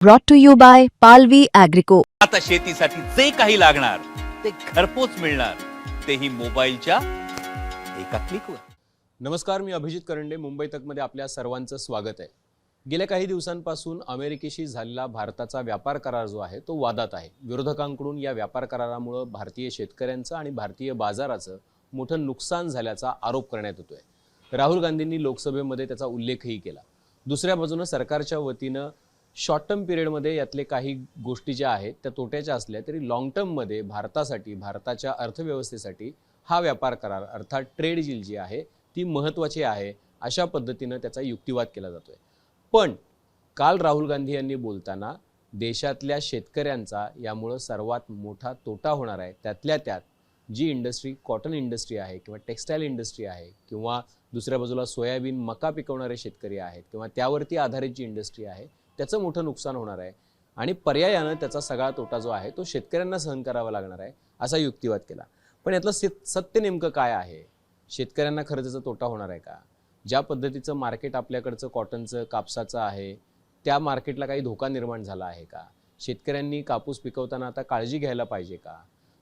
brought to you by Palvi Agrico. आता शेतीसाठी जे काही लागणार ते घरपोच मिळणार, तेही मोबाईलच्या एका क्लिकवर. नमस्कार, मी अभिजित करंडे. मुंबई तकमध्ये आपल्या सर्वांचं स्वागत आहे. गेल्या काही दिवसांपासून अमेरिकेशी झालेला भारताचा व्यापार करार जो आहे तो वादात आहे. विरोधकांकडून या व्यापार करारामुळे भारतीय शेतकऱ्यांचं आणि भारतीय बाजाराचं मोठं नुकसान झाल्याचा आरोप करण्यात येतोय. राहुल गांधींनी लोकसभेमध्ये त्याचा उल्लेखही केला. दुसऱ्या बाजूने सरकारच्या वतीनं शॉर्ट टर्म पिरियडमध्ये यातले काही गोष्टी ज्या आहेत त्या तोट्याच्या असल्या तरी लॉंग टर्ममध्ये भारतासाठी, भारताच्या अर्थव्यवस्थेसाठी हा व्यापार करार अर्थात ट्रेड डील जी आहे ती महत्त्वाची आहे, अशा पद्धतीनं त्याचा युक्तिवाद केला जातोय. पण काल राहुल गांधी यांनी बोलताना देशातल्या शेतकऱ्यांचा यामुळं सर्वात मोठा तोटा होणार आहे. त्यातल्या त्यात जी इंडस्ट्री, कॉटन इंडस्ट्री आहे किंवा टेक्स्टाईल इंडस्ट्री आहे किंवा दुसऱ्या बाजूला सोयाबीन, मका पिकवणारे शेतकरी आहेत किंवा त्यावरती आधारित जी इंडस्ट्री आहे त्याचं मोठं नुकसान होणार आहे आणि पर्यायानं त्याचा सगळा तोटा जो आहे तो शेतकऱ्यांना सहन करावा लागणार आहे, असा युक्तिवाद केला. पण यातलं सत्य नेमकं काय आहे? शेतकऱ्यांना खरं त्याचा तोटा होणार आहे का? ज्या पद्धतीचं मार्केट आपल्याकडचं कॉटनचं, कापसाचं आहे त्या मार्केटला काही धोका निर्माण झाला आहे का? शेतकऱ्यांनी कापूस पिकवताना आता काळजी घ्यायला पाहिजे का?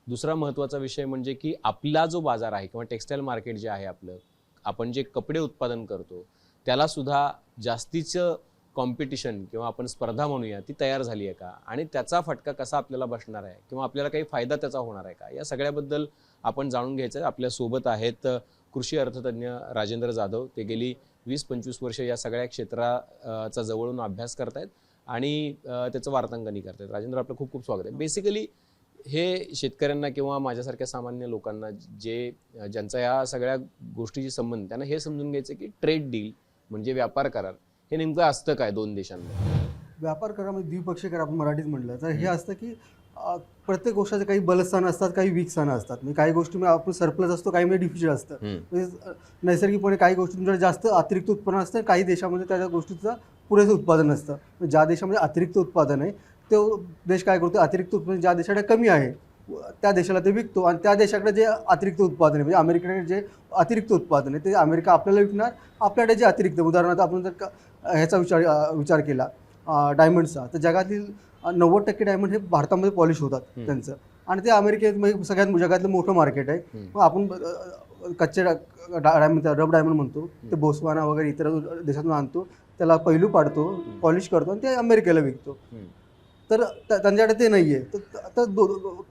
दुसरा महत्त्वाचा विषय म्हणजे की आपला जो बाजार आहे किंवा टेक्स्टाईल मार्केट जे आहे आपलं, आपण जे कपडे उत्पादन करतो त्याला सुद्धा जास्तीचं कॉम्पिटिशन किंवा आपण स्पर्धा म्हणूया ती तयार झाली आहे का? आणि त्याचा फटका कसा आपल्याला बसणार आहे किंवा आपल्याला काही फायदा त्याचा होणार आहे का? या सगळ्याबद्दल आपण जाणून घ्यायचं आहे. आपल्यासोबत आहेत कृषी अर्थतज्ञ राजेंद्र जाधव. ते गेली 20-25 वर्ष या सगळ्या क्षेत्राचा जवळून अभ्यास करतायत आणि त्याचं वार्तांकनही करतायत. राजेंद्र, आपलं खूप खूप स्वागत आहे. बेसिकली हे शेतकऱ्यांना किंवा माझ्यासारख्या सामान्य लोकांना ज्यांचा या सगळ्या गोष्टीशी संबंध, त्यांना हे समजून घ्यायचं की ट्रेड डील म्हणजे व्यापार करार हे नेमकं असतं काय दोन देशांमध्ये? व्यापार करारामध्ये द्विपक्षीय करार आपण मराठीत म्हटलं तर हे असतं की प्रत्येक गोष्टीचे काही बलस्थानं असतात, काही वीक स्थानं असतात. म्हणजे काही गोष्टीमध्ये आपण सरप्लस असतो, काही मध्ये डिफिसिट असतं. म्हणजे नैसर्गिकपणे काही गोष्टी तुमच्याकडे जास्त अतिरिक्त उत्पन्न असतं, काही देशामध्ये त्या गोष्टीचं पुरेसं उत्पादन असतं. ज्या देशामध्ये अतिरिक्त उत्पादन आहे तो देश काय करतो, अतिरिक्त उत्पादन ज्या देशाकडे कमी आहे त्या देशाला ते विकतो आणि त्या देशाकडे जे अतिरिक्त उत्पादन आहे, म्हणजे अमेरिकेकडे जे अतिरिक्त उत्पादन आहे ते अमेरिका आपल्याला विकणार. आपल्याकडे जे अतिरिक्त, उदाहरणार्थ आपण जर ह्याचा विचार केला डायमंडचा, तर जगातील 90% डायमंड हे भारतामध्ये पॉलिश होतात त्यांचं, आणि ते अमेरिकेत सगळ्यात जगातलं मोठं मार्केट आहे. मग आपण कच्चे डायमंड, रब डायमंड म्हणतो, ते बोस्वाना वगैरे इतर देशातून आणतो, त्याला पैलू पाडतो, पॉलिश करतो आणि ते अमेरिकेला विकतो. तर त्यांच्याकडे ते नाही आहे. तर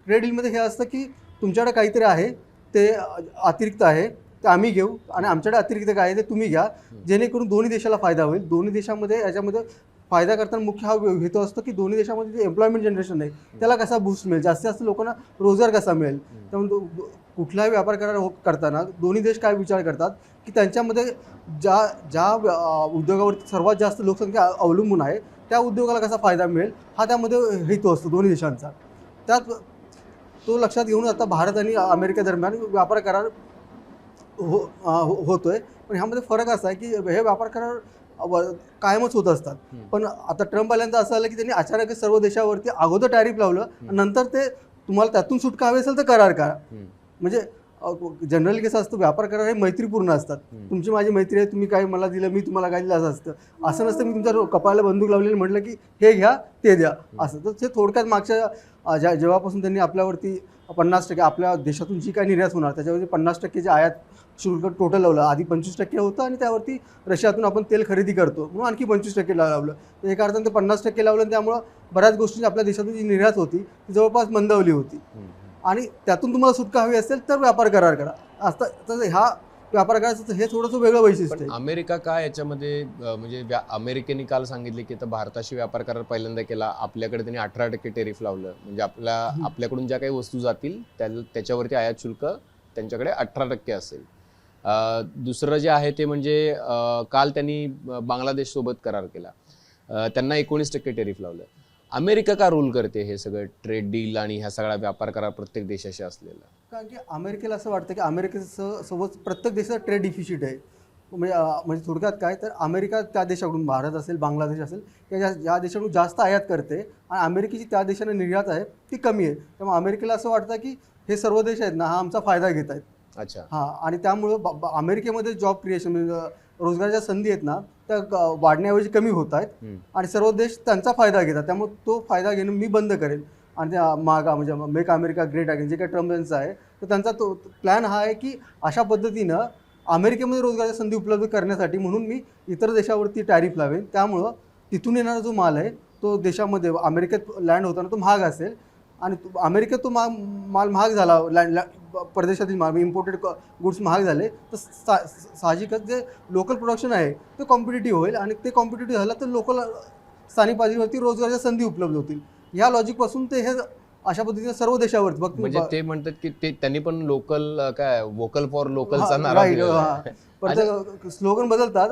ट्रेड डीलमध्ये हे असतं की तुमच्याकडे काहीतरी आहे ते अतिरिक्त आहे ते आम्ही घेऊ आणि आमच्याकडे अतिरिक्त काय आहे ते तुम्ही घ्या, जेणेकरून दोन्ही देशाला फायदा होईल. दोन्ही देशामध्ये याच्यामध्ये फायदा करताना मुख्य हा हेतू असतो की दोन्ही देशामध्ये जे एम्प्लॉयमेंट जनरेशन आहे त्याला कसा बूस्ट मिळेल, जास्तीत जास्त लोकांना रोजगार कसा मिळेल. त्यामुळे कुठलाही व्यापार करार करताना दोन्ही देश काय विचार करतात की त्यांच्यामध्ये ज्या उद्योगावरती सर्वात जास्त लोकसंख्या अवलंबून आहे त्या उद्योगाला कसा फायदा मिळेल, हा त्यामध्ये हेतू असतो दोन्ही देशांचा. त्यात तो लक्षात घेऊन आता भारत आणि अमेरिका दरम्यान व्यापार करार होतोय. पण ह्यामध्ये फरक असा आहे की हे व्यापार करार कायमच होत असतात. पण आता ट्रम्प आल्यानंतर असं आलं की त्यांनी अचानक सर्व देशावरती अगोदर टॅरिफ लावलं, नंतर ते तुम्हाला त्यातून सुटका हवी असेल तर करार करा. म्हणजे जनरली कसं असतं, व्यापार करार हे मैत्रीपूर्ण असतात. तुमची माझी मैत्री आहे, तुम्ही काय मला दिलं, मी तुम्हाला काय दिलं, असं असतं. असं नसतं मी तुमच्या कपाळाला बंदूक लावलेली म्हटलं की हे घ्या ते द्या असं. तर ते थोडक्यात मागच्या जेव्हापासून त्यांनी आपल्यावरती 50% आपल्या देशातून जी काय निर्यात होणार त्याच्यावरती 50% जे आयात शुल्क टोटल लावलं. आधी 25% होतं आणि त्यावरती रशियातून आपण तेल खरेदी करतो म्हणून आणखी 25% लावलं. तर एका अर्थानं ते 50% लावलं आणि त्यामुळं बऱ्याच गोष्टी आपल्या देशातून जी निर्यात होती ती जवळपास मंदावली होती. आणि त्यातून तुम्हाला सुटका हवी असेल तर व्यापार करार करा असं. तर ह्या व्यापार कराराचं हे थोडंसं वेगळं वैशिष्ट्य आहे. अमेरिका का याच्यामध्ये म्हणजे अमेरिकेने काल सांगितले की आता भारताशी व्यापार करार पहिल्यांदा केला, आपल्याकडे त्यांनी 18% टेरिफ लावलं. म्हणजे आपल्याकडून ज्या काही वस्तू जातील त्याच्यावरती आयात शुल्क त्यांच्याकडे 18% असेल. दुसरं जे आहे ते म्हणजे काल त्यांनी बांगलादेश सोबत करार केला, त्यांना 19% टेरिफ लावलं. अमेरिका का रूल करते हे सगळं ट्रेड डील आणि ह्या सगळा व्यापार करार प्रत्येक देशाशी असलेला? कारण की अमेरिकेला असं वाटतं की अमेरिकेसोबत प्रत्येक देशाचा ट्रेड डिफिसिट आहे. म्हणजे थोडक्यात काय, तर अमेरिका त्या देशाकडून, भारत असेल, बांगलादेश असेल, ज्या देशाकडून जास्त आयात करते आणि अमेरिकेची त्या देशाने निर्यात आहे ती कमी आहे. त्यामुळे अमेरिकेला असं वाटतं की हे सर्व देश आहेत ना, हा आमचा फायदा घेत आहेत. अच्छा. हां, आणि त्यामुळं अमेरिकेमध्ये जॉब क्रिएशन, म्हणजे रोजगाराच्या संधी आहेत ना त्या वाढण्याऐवजी कमी होत आहेत आणि सर्व देश त्यांचा फायदा घेतात. त्यामुळे तो फायदा घेणं मी बंद करेन आणि त्या मागा म्हणजे मेक अमेरिका ग्रेट अगेन जे काही ट्रम्प यांचं आहे तर त्यांचा तो प्लॅन हा आहे की अशा पद्धतीनं अमेरिकेमध्ये रोजगाराच्या संधी उपलब्ध करण्यासाठी म्हणून मी इतर देशावरती टॅरिफ लावेन. त्यामुळं तिथून येणारा जो माल आहे तो देशामध्ये अमेरिकेत लँड होताना तो महाग असेल आणि अमेरिकेत तो माल महाग झाला परदेशातील माल इम्पोर्टेड गुड्स महाग झाले तर साहजिकच जे लोकल प्रोडक्शन आहे ते कॉम्पिटिटिव्ह होईल आणि ते कॉम्पिटिटिव्ह झालं तर लोकल स्थानिक पातळीवरती रोजगाराच्या संधी उपलब्ध होतील. ह्या लॉजिकपासून ते हे अशा पद्धतीने सर्व देशावरती फक्त म्हणजे ते म्हणतात की ते त्यांनी पण लोकल काय वोकल फॉर लोकलचा नारा दिलेला आहे. पण स्लोगन बदलतात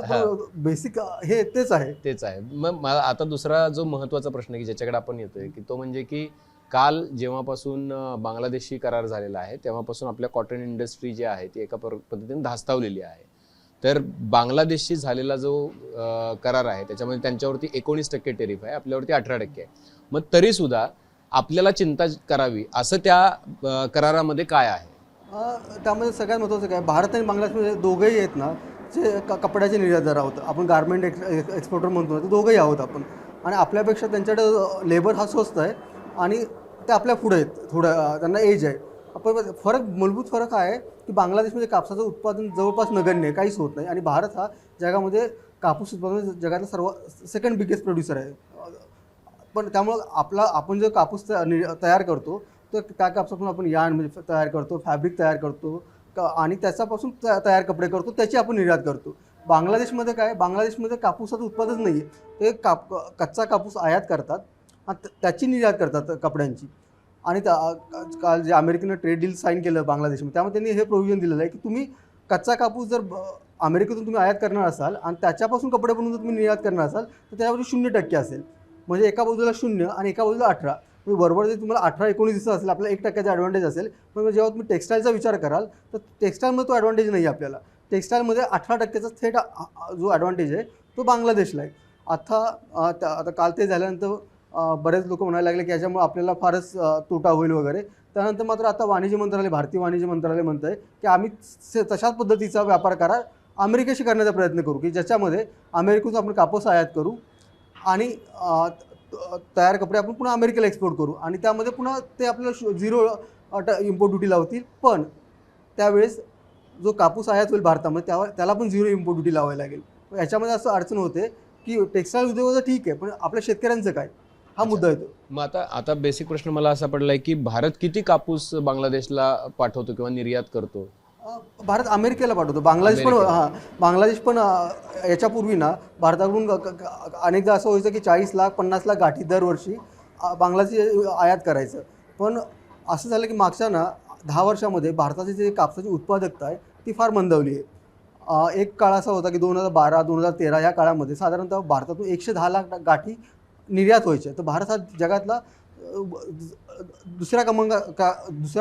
बेसिक हे तेच आहे. मग मला आता दुसरा जो महत्त्वाचा प्रश्न की ज्याच्याकडे आपण येतोय की तो म्हणजे की काल जेव्हापासून बांगलादेशशी करार झालेला आहे तेव्हापासून आपल्या कॉटन इंडस्ट्री जी आहे ती एका पद्धतीने धास्तावलेली आहे. तर बांगलादेशशी झालेला जो करार आहे त्याच्यामध्ये त्यांच्यावरती 19% टेरिफ आहे, आपल्यावरती 18% आहे. मग तरी सुद्धा आपल्याला चिंता करावी असं त्या करारामध्ये काय आहे? त्यामध्ये सगळ्यात महत्त्वाचं काय भारत आणि बांगलादेशमध्ये दोघंही आहेत ना जे कपड्याचे निर्यातदार आहोत आपण गारमेंट एक्सपोर्टर म्हणतो ते दोघंही आहोत आपण आणि आपल्यापेक्षा त्यांच्याकडे लेबर हा स्वस्त आहे आणि ते आपल्या पुढे आहेत थोडं त्यांना एज आहे. आपण मूलभूत फरक आहे की बांगलादेशमध्ये कापसाचं उत्पादन जवळपास नगण्य आहे काहीच होत नाही आणि भारत हा जगामध्ये कापूस उत्पादन जगातला सेकंड बिगेस्ट प्रोड्युसर आहे. पण त्यामुळं आपण जो कापूस तयार करतो तर त्या कापसापासून आपण यार्न म्हणजे तयार करतो फॅब्रिक तयार करतो आणि त्याच्यापासून तयार कपडे करतो त्याची आपण निर्यात करतो. बांगलादेशमध्ये काय बांगलादेशमध्ये कापूसाचं उत्पादन नाही आहे ते कच्चा कापूस आयात करतात आणि त्याची निर्यात करतात कपड्यांची आणि काल जे अमेरिकेनं ट्रेड डील साईन केलं बांगलादेशमध्ये त्यामुळे त्यांनी हे प्रोव्हिजन दिलेलं आहे की तुम्ही कच्चा कापूस जर अमेरिकेतून तुम्ही आयात करणार असाल आणि त्याच्यापासून कपडे बनवून जर तुम्ही निर्यात करणार असाल तर त्यावरती 0% असेल. म्हणजे एका बाजूला 0 आणि एका बाजूला 18 म्हणजे बरोबर जर तुम्हाला 18-19 दिवस असेल आपल्याला 1% ॲडव्हान्टेज असेल. पण जेव्हा तुम्ही टेक्स्टाईलचा विचार कराल तर टेक्स्टाईलमध्ये तो ॲडव्हान्टेज नाही आहे आपल्याला. टेक्स्टाईलमध्ये 18%चा थेट जो ॲडव्हान्टेज आहे तो बांगलादेशला आहे. आता काल ते झाल्यानंतर बरेच लोक म्हणायला लागले की याच्यामुळे आपल्याला फारच तोटा होईल वगैरे. त्यानंतर मात्र आता वाणिज्य मंत्रालय भारतीय वाणिज्य मंत्रालय म्हणतं आहे की आम्ही तशाच पद्धतीचा व्यापार करार अमेरिकेशी करण्याचा प्रयत्न करू की ज्याच्यामध्ये अमेरिकेतून आपण कापूस आयात करू आणि तयार कपडे आपण पुन्हा अमेरिकेला एक्सपोर्ट करू आणि त्यामध्ये पुन्हा ते आपल्याला 0 इम्पोर्ट ड्युटी लावतील. पण त्यावेळेस जो कापूस आयात होईल भारतामध्ये त्याला पण 0 इम्पोर्ट ड्युटी लावायला लागेल. याच्यामध्ये असं अडचण होते की टेक्स्टाईल उद्योगाचं ठीक आहे पण आपल्या शेतकऱ्यांचं काय हा मुद्दा येतो. मग आता बेसिक प्रश्न मला असा पडलाय की भारत किती कापूस बांगलादेशला पाठवतो किंवा निर्यात करतो? भारत अमेरिकेला पाठवतो. बांगलादेश पण याच्यापूर्वी ना भारताकडून अनेकदा असं व्हायचं की 40 लाख 50 लाख गाठी दरवर्षी बांगलादेश आयात करायचं. पण असं झालं की मागच्या ना 10 वर्षामध्ये भारताची जे कापसाची उत्पादकता आहे ती फार मंदावली आहे. एक काळ असा होता की 2012-2013 या काळामध्ये साधारणतः भारतातून 110 लाख गाठी निर्यात व्हायच्या. तर भारत हा जगातला दुसऱ्या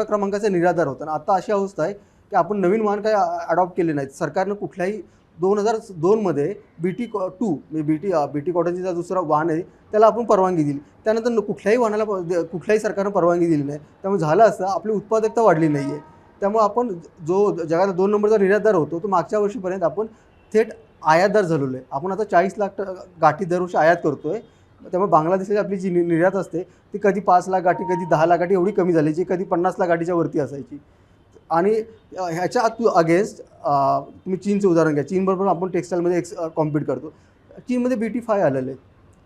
क्रमांकाचा निर्यातदार होता. आता अशी अवस्था आहे की आपण नवीन वाहन काही अडॉप्ट केले नाहीत. सरकारनं कुठल्याही 2002मध्ये BT2 म्हणजे BT कॉटनचा दुसरा वाहन आहे त्याला आपण परवानगी दिली. त्यानंतर कुठल्याही वाहनाला कुठल्याही सरकारनं परवानगी दिली नाही. त्यामुळे झालं असं आपली उत्पादकता वाढली नाही आहे. त्यामुळे आपण जो जगाला 2 नंबरचा निर्यातदार होतो तो मागच्या वर्षीपर्यंत आपण थेट आयातदार झालेलो आहे. आपण आता 40 लाख गाठी दरवर्षी आयात करतो आहे. त्यामुळे बांगलादेशाची आपली जी निर्यात असते ती कधी 5 लाख गाठी कधी 10 लाख गाठी एवढी कमी झाली जी कधी 50 लाख गाठीच्या वरती असायची. आणि ह्याच्या अगेन्स्ट तुम्ही चीनचं उदाहरण घ्या. चीनबरोबर आपण टेक्स्टाईलमध्ये कॉम्पीट करतो. चीनमध्ये BT5 आलेलं आहे.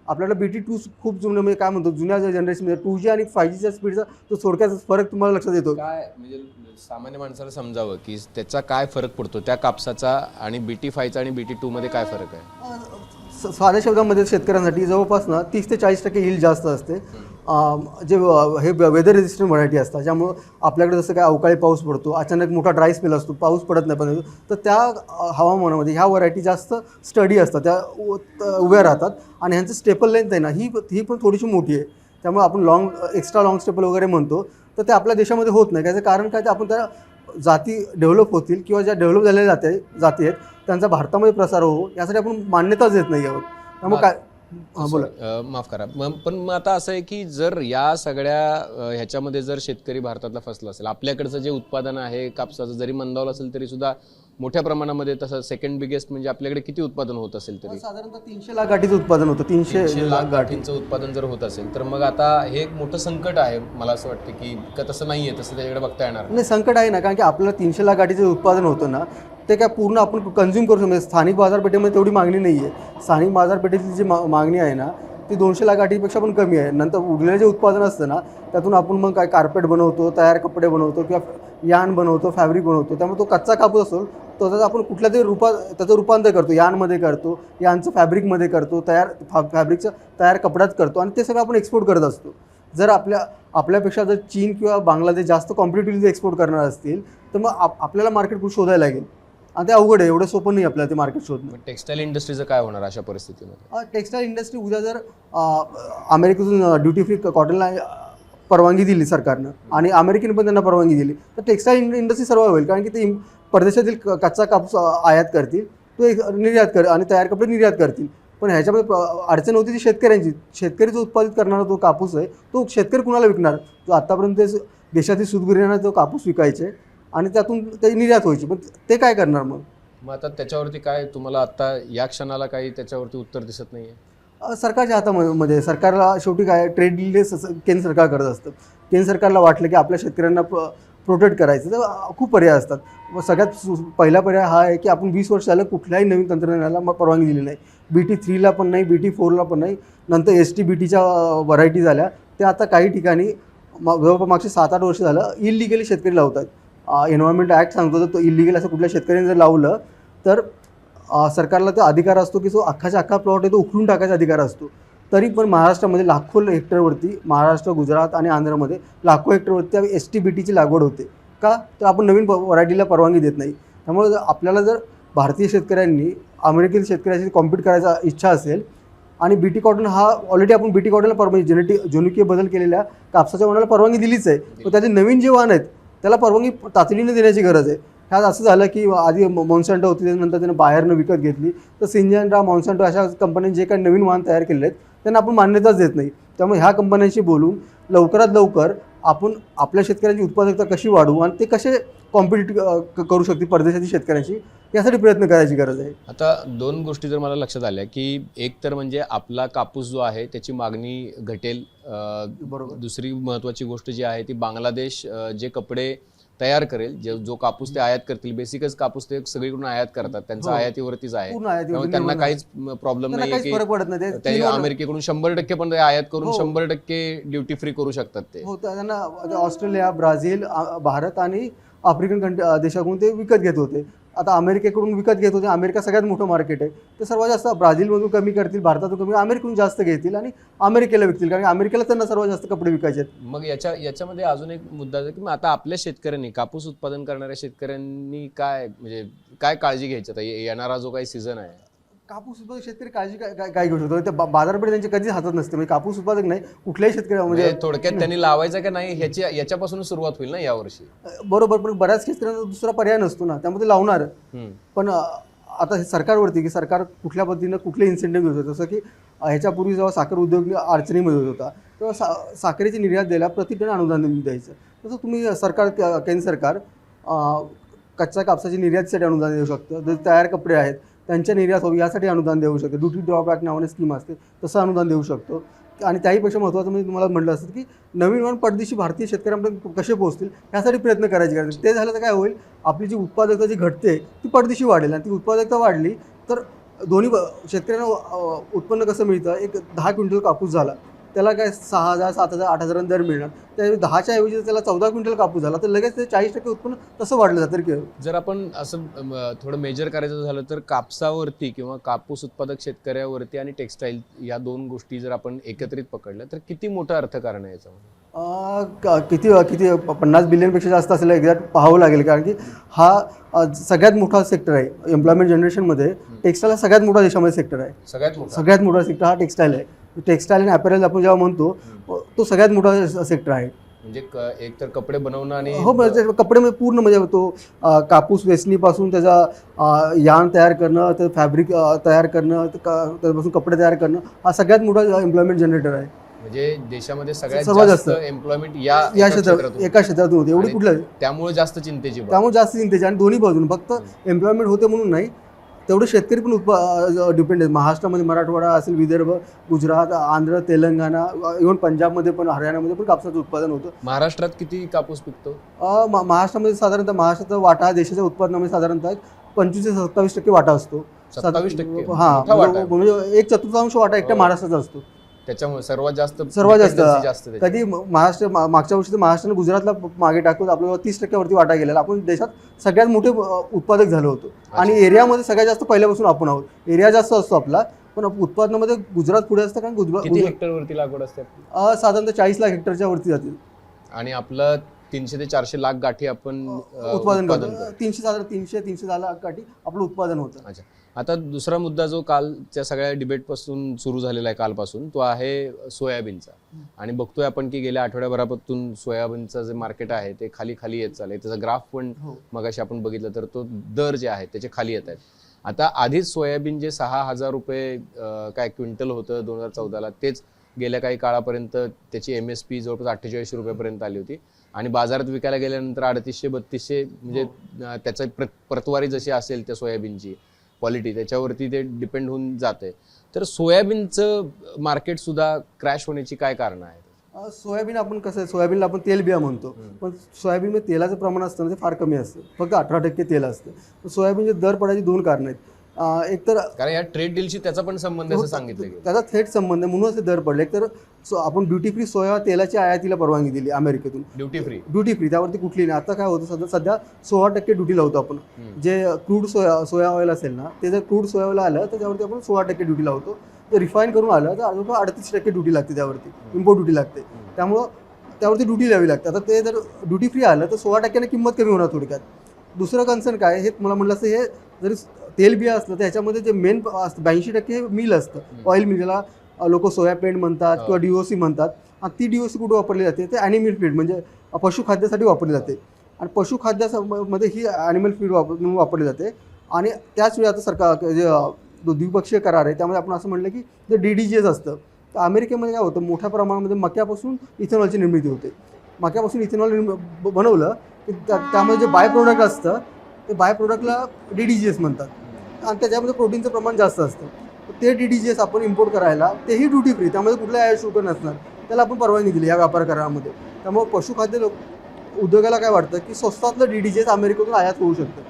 आपल्याला BT2 खूप जुनं म्हणजे काय म्हणतो जुन्या जनरेशनमध्ये 2G आणि 5Gच्या स्पीडचा तो थोडक्यात फरक तुम्हाला लक्षात येतो. काय म्हणजे सामान्य माणसाला समजावं की त्याचा काय फरक पडतो त्या कापसाचा आणि BT5चा आणि BT2 मध्ये काय फरक आहे? साध्या शब्दामध्ये शेतकऱ्यांसाठी जवळपास ना 30 ते 40% यील्ड जास्त असते. जे हे वेदर रेजिस्टंट व्हरायटी असतात ज्यामुळं आपल्याकडे जसं काय अवकाळी पाऊस पडतो अचानक मोठा ड्राय स्पेल असतो पाऊस पडत नाही पण तर त्या हवामानामध्ये ह्या व्हरायटी जास्त स्टडी असतात त्या उभ्या राहतात आणि ह्यांचं स्टेपल लेंथ आहे ना ही पण थोडीशी मोठी आहे. त्यामुळे आपण एक्स्ट्रा लॉंग स्टेपल वगैरे म्हणतो तर ते आपल्या देशामध्ये होत नाही. त्याचं कारण काय ते आपण त्या जाती डेव्हलप होतील किंवा ज्या डेव्हलप झालेल्या जाती आहेत त्यांचा भारतामध्ये प्रसार हो यासाठी आपण मान्यताच देत नाही आहोत. त्यामुळे काय बोला माफ करा पण मग आता असं आहे की जर या सगळ्या ह्याच्यामध्ये जर शेतकरी भारतातला फसला असेल आपल्याकडचं जे उत्पादन आहे कापसाचं जरी मंदावलं असेल तरी सुद्धा मोठ्या प्रमाणामध्ये तसं सेकंड बिगेस्ट म्हणजे आपल्याकडे किती उत्पादन होत असेल तरी? साधारणतः 300 लाख गाठीचं उत्पादन होतं. 300 लाख गाठींचं उत्पादन जर होत असेल तर मग आता हे एक मोठं संकट आहे. मला असं वाटतं की का तसं नाहीये, तसं त्याच्याकडे बघता येणार नाही. नाही, संकट आहे ना, कारण की आपल्याला 300 लाख गाठीचं उत्पादन होतं ना, ते काय पूर्ण आपण कन्झ्युम करू शकतो. म्हणजे स्थानिक बाजारपेठेमध्ये तेवढी मागणी नाही आहे. स्थानिक बाजारपेठेतली जी मागणी आहे ना ती 200 लाख गाठीपेक्षा पण कमी आहे. नंतर उरलेलं जे उत्पादन असतं ना त्यातून आपण मग काय कार्पेट बनवतो, तयार कपडे बनवतो किंवा यान बनवतो, फॅब्रिक बनवतो. त्यामुळे तो कच्चा कापूस असतो तो त्याचा आपण कुठल्या तरी त्याचं रूपांतर करतो, यानमध्ये करतो, यानचं फॅब्रिकमध्ये करतो, फॅब्रिकचं तयार कपड्यात करतो आणि ते सगळं आपण एक्सपोर्ट करत असतो. जर आपल्यापेक्षा जर चीन किंवा बांगलादेश जास्त कॉम्पिटिटिव्हली एक्सपोर्ट करणार असतील तर मग आपल्याला मार्केट कुठे शोधायला लागेल आणि ते अवघड आहे. एवढं सोपं नाही आपल्याला ते मार्केट शोधणं. टेक्सटाईल इंडस्ट्रीचं काय होणार अशा परिस्थितीमध्ये? टेक्स्टाईल इंडस्ट्री उद्या जर अमेरिकेतून ड्युटी फ्री कॉटनला परवानगी दिली सरकारनं आणि अमेरिकेने पण त्यांना परवानगी दिली तर टेक्स्टाईल इंडस्ट्री सर्व होईल. कारण की ते परदेशातील कच्चा कापूस आयात करतील, तो निर्यात आणि तयार कपडे निर्यात करतील. पण ह्याच्यामध्ये अडचण होती ती शेतकऱ्यांची. शेतकरी जो उत्पादित करणारा तो कापूस आहे तो शेतकरी कुणाला विकणार? जो आत्तापर्यंत देशातील सूतगिरण्यांना तो कापूस विकायचे आणि त्यातून ते निर्यात व्हायची, पण ते काय करणार मग आता त्याच्यावरती काय तुम्हाला आता या क्षणाला काही त्याच्यावरती उत्तर दिसत नाहीये? सरकारच्या हातामध्ये. सरकारला शेवटी काय ट्रेड डील्स केंद्र सरकार करत असतं. केंद्र सरकारला वाटलं की आपल्या शेतकऱ्यांना प्रोटेक्ट करायचं तर खूप पर्याय असतात. सगळ्यात पहिला पर्याय हा आहे की आपण 20 वर्ष झालं कुठल्याही नवीन तंत्रज्ञानाला परवानगी दिली नाही. BT3ला पण नाही, BT4ला पण नाही. नंतर ST-BTच्या व्हरायटी झाल्या त्या आता काही ठिकाणी जवळपास मागचे 7-8 वर्ष झालं इलिगली शेतकरी लावतात. एन्व्हायरमेंट ॲक्ट सांगतो तर तो इलिगल असं कुठल्या शेतकऱ्याने जर लावलं तर सरकारला तो अधिकार असतो की जो अख्खाच्या अख्खा प्लॉट आहे तो उखडून टाकायचा अधिकार असतो. तरी पण महाराष्ट्रामध्ये लाखो हेक्टरवरती, महाराष्ट्र, गुजरात आणि आंध्रमध्ये लाखो हेक्टरवरती ST-BTची लागवड होते. का तर आपण नवीन व्हरायटीला परवानगी देत नाही. त्यामुळे आपल्याला जर भारतीय शेतकऱ्यांनी अमेरिकन शेतकऱ्याशी कॉम्पीट करायचा इच्छा असेल आणि BT कॉटन हा ऑलरेडी आपण BT कॉटनला परवानगी जनुकीय बदल केलेल्या कापसाच्या वाणाला परवानगी दिलीच आहे. पण त्याचे नवीन जे वाण आहेत त्याला परवानगी तातडीने देण्याची गरज आहे. ह्यात असं झालं की आधी मॉन्सॅन्टो होती त्यानंतर त्यानं बाहेरनं विकत घेतली तर सिंजंटा, मॉन्सॅन्टो अशा कंपन्यांनी जे काही नवीन वाहन तयार केलेले आहेत त्यांना आपण मान्यताच देत नाही. त्यामुळे ह्या कंपन्यांशी बोलून लवकरात लवकर आपण आपल्या शेतकऱ्यांची उत्पादकता कशी वाढवू आणि ते कसे कॉम्पिटिटिव्ह करू शकतील परदेशातील शेतकऱ्यांशी यासाठी प्रयत्न करायची गरज आहे. आता 2 गोष्टी जर मला लक्षात आल्या की एक तर म्हणजे आपला कापूस जो आहे त्याची मागणी घटेल. बरोबर. दुसरी महत्त्वाची गोष्ट जी आहे ती बांगलादेश जे कपडे तयार करेल, जो कापूस ते आयात करतील, बेसिकच कापूस ते सगळीकडून आयात करतात, त्यांचं आयातीवरतीच आहे. त्यामुळे त्यांना काहीच प्रॉब्लेम नाही की फरक पडत नाही. ते अमेरिकेकडून 100% पण आयात करून 100% ड्युटी फ्री करू शकतात. ते हो, त्यांना ऑस्ट्रेलिया, ब्राझील, भारत आणि आफ्रिकन देशाकडून ते विकत घेत होते. आता अमेरिकेकडून विकत घेत होते. अमेरिका सगळ्यात मोठं मार्केट आहे. ते सर्वात जास्त ब्राझीलमधून कमी करतील, भारतातून कमी, अमेरिकेतून जास्त घेतील आणि अमेरिकेला विकतील कारण अमेरिकेला त्यांना सर्वात जास्त कपडे विकायचे आहेत. मग याच्यामध्ये अजून एक मुद्दा आहे की मग आता आपल्या शेतकऱ्यांनी, कापूस उत्पादन करणाऱ्या शेतकऱ्यांनी काय काळजी घ्यायची आता येणारा जो काही सीझन आहे? कापूस उत्पादक शेतकरी काळजी काय घेऊ शकतो? ते बाजारपेठ त्यांच्या कधीच हातात नसते. म्हणजे कापूस उत्पादक नाही कुठल्याही शेतकरी म्हणजे थोडक्यात त्यांनी लावायचं का नाही याच्यापासून सुरुवात होईल ना यावर्षी. बरोबर, पण बऱ्याच शेतकऱ्यांना दुसरा पर्याय नसतो ना, त्यामुळे ते लावणार. पण आता हे सरकारवरती की सरकार कुठल्या पद्धतीनं कुठले इन्सेंटिव्ह देत होतं. जसं की ह्याच्यापूर्वी जेव्हा साखर उद्योग अडचणीमध्ये होता तेव्हा साखरेची निर्यात द्यायला प्रति टन अनुदान द्यायचं. तसं तुम्ही केंद्र सरकार कच्च्या कापसाची निर्यातीसाठी अनुदान देऊ शकतं. जर तयार कपडे आहेत त्यांच्या निर्यात व्हावी यासाठी अनुदान देऊ शकतो. ड्युटी ड्रॉबॅक नावाने स्कीम असते तसं अनुदान देऊ शकतो. आणि त्याहीपेक्षा महत्त्वाचं म्हणजे तुम्हाला म्हटलं असतं की नवीन वाण परदेशी भारतीय शेतकऱ्यांपर्यंत कसे पोहोचतील यासाठी प्रयत्न करायची गरज आहे. ते झालं तर काय होईल, आपली जी उत्पादकता जी घटते ती परदेशी वाढेल आणि ती उत्पादकता वाढली तर दोन्ही शेतकऱ्यांना उत्पन्न कसं मिळतं. एक 10 क्विंटल कापूस झाला त्याला काय 6,000, 7,000, 8,000 दर मिळणार. त्या 10च्या ऐवजी त्याला 14 क्विंटल कापूस झाला तर लगेच ते 40% उत्पन्न तसं वाढलं जातं. जर आपण असं थोडं मेजर करायचं झालं तर कापसावरती किंवा कापूस उत्पादक शेतकऱ्यावरती आणि टेक्स्टाईल या 2 गोष्टी जर आपण एकत्रित पकडल्या तर किती मोठं अर्थकारण आहे याच्यामध्ये? किती 50 बिलियनपेक्षा जास्त असलेलं एक्झॅक्ट पाहावं लागेल. कारण की हा सगळ्यात मोठा सेक्टर आहे एम्प्लॉयमेंट जनरेशनमध्ये. टेक्स्टाईल हा सगळ्यात मोठा देशामध्ये सेक्टर आहे. सगळ्यात मोठा सेक्टर हा टेक्स्टाईल आहे. टेक्स्टाईल आणि अपॅरल आपण जेव्हा म्हणतो तो सगळ्यात मोठा सेक्टर आहे. म्हणजे एक तर कपडे बनवणं आणि हो, कपडे म्हणजे पूर्ण म्हणजे तो कापूस वेचणीपासून त्याचा यान तयार करणं, ते फॅब्रिक तयार करणं, त्यापासून कपडे तयार करणं हा सगळ्यात मोठा एम्प्लॉयमेंट जनरेटर आहे. म्हणजे देशामध्ये सगळ्यात सर्वात जास्त जास्त एम्प्लॉयमेंट या एका क्षेत्रात एका क्षेत्रातून होते. एवढी आणि कुठलं त्यामुळे जास्त चिंतेची बाब. त्यामुळे जास्त चिंतेचे आणि दोन्ही बाजून फक्त एम्प्लॉयमेंट होते म्हणून नाही, तेवढे शेतकरी पण डिपेंड आहेत. महाराष्ट्रामध्ये मराठवाडा असेल, विदर्भ, गुजरात, आंध्र, तेलंगणा, इव्हन पंजाबमध्ये पण, हरियाणामध्ये पण कापसाचं उत्पादन होतं. महाराष्ट्रात किती कापूस पिकतो? महाराष्ट्रामध्ये साधारणतः महाराष्ट्राचा वाटा हा देशाच्या उत्पादनामध्ये साधारणतः 25 ते 27% वाटा असतो. 27%? हा, मोठा वाटा आहे. म्हणजे 1/4 वाटा एकट्या महाराष्ट्राचा असतो. त्याच्यामुळे सर्वात जास्त जास्त त्याच्यावर. कधी महाराष्ट्र मागच्या वर्षी तर महाराष्ट्राने गुजरातला मागे टाकून आपल्याला 30% वरती वाटा गेलेला. आपण देशात सगळ्यात मोठे उत्पादक झालो होतो आणि एरियामध्ये सगळ्यात जास्त पहिल्यापासून आपण आहोत. एरिया जास्त असतो आपला, पण उत्पादनामध्ये गुजरात पुढे असतं. कारण किती हेक्टर वरती लागवड असते? साधारणतः 40 लाख हेक्टरच्या वरती जातील आणि आपलं 300 ते 400 लाख गाठी आपण उत्पादन करतो. 300 लाख गाठी आपलं उत्पादन होतं. अच्छा, आता दुसरा मुद्दा जो कालच्या सगळ्या डिबेट पासून सुरू झालेला आहे कालपासून, तो आहे सोयाबीनचा. आणि बघतोय आपण की गेल्या आठवड्याभरापासून सोयाबीनचं जे मार्केट आहे ते खाली खाली येत चाललंय. त्याचा ग्राफ पण मगाशी आपण बघितलं तर तो दर जे आहे त्याचे खाली येत आहेत. आता आधीच सोयाबीन जे 6,000 रुपये काय क्विंटल होतं 2014ला, तेच गेल्या काही काळापर्यंत त्याची MSP जवळपास 48 रुपयापर्यंत आली होती. आणि बाजारात विकायला गेल्यानंतर 3800-3200, म्हणजे त्याचा प्रतवारी जशी असेल त्या सोयाबीनची क्वालिटी त्याच्यावरती ते डिपेंड होऊन जाते. तर सोयाबीनचं मार्केट सुद्धा क्रॅश होण्याची काय कारणं आहेत? सोयाबीन आपण कसं आहे, सोयाबीनला आपण तेलबिया म्हणतो, पण सोयाबीनमध्ये तेलाचं प्रमाण असतं ना ते फार कमी असतं. फक्त 18% तेल असतं. तर सोयाबीनचे दर पडायची 2 कारणं आहेत. एक तर कारण या ट्रेड डीलशी त्याचा पण संबंध असं सांगितलं गेलं. त्याचा थेट संबंध आहे, म्हणून असे दर पडले. एक तर आपण ड्युटी फ्री सोया तेलाची आयातीला परवानगी दिली अमेरिकेतून. ड्युटी फ्री त्यावरती कुठली नाही. आता काय होतं, सध्या 16% ड्युटी लावतो आपण. जे क्रूड सोया ऑइल असेल ना, ते जर क्रूड सोया ऑइल आलं तर त्यावरती आपण 16% ड्युटी लावतो. जर रिफाईन करून आलं तर 38% ड्युटी लागते, त्यावरती इम्पोर्ट ड्युटी लागते. त्यामुळं त्यावरती ड्युटी द्यावी लागते. आता ते जर ड्युटी फ्री आलं तर 16% किंमत कमी होणार थोडक्यात. दुसरं कन्सर्न काय, हे मला म्हटलं असं, हे जरी तेलबिया असलं तर ह्याच्यामध्ये जे मेन असतं 82% मिल असतं, ऑइल मिल, ज्याला लोक सोया पेंट म्हणतात किंवा DOC म्हणतात. आणि ती DOC कुठे वापरली जाते, ते ॲनिमल फीड म्हणजे पशुखाद्यासाठी वापरली जाते. आणि पशुखाद्यामध्ये ही ॲनिमल फीड म्हणून वापरली जाते. आणि त्याच वेळी आता सरकार जे द्विपक्षीय करार आहे त्यामध्ये आपण असं म्हटलं की जे DDGS असतं, तर अमेरिकेमध्ये काय होतं, मोठ्या प्रमाणामध्ये मक्यापासून इथेनॉलची निर्मिती होते. मक्यापासून इथेनॉल बनवलं की त्यामध्ये जे बाय प्रोडक्ट असतं ते बाय प्रोडक्टला DDGS म्हणतात. आणि त्याच्यामध्ये प्रोटीनचं प्रमाण जास्त असतं. ते DDGS आपण इम्पोर्ट करायला, तेही ड्युटी फ्री, त्यामध्ये कुठलाही आयात शुल्क नसणार, त्याला आपण परवानगी दिली या व्यापार करारामध्ये. त्यामुळे पशुखाद्य उद्योगाला काय वाटतं की स्वस्तातलं DDGS अमेरिकेतून आयात होऊ शकतं.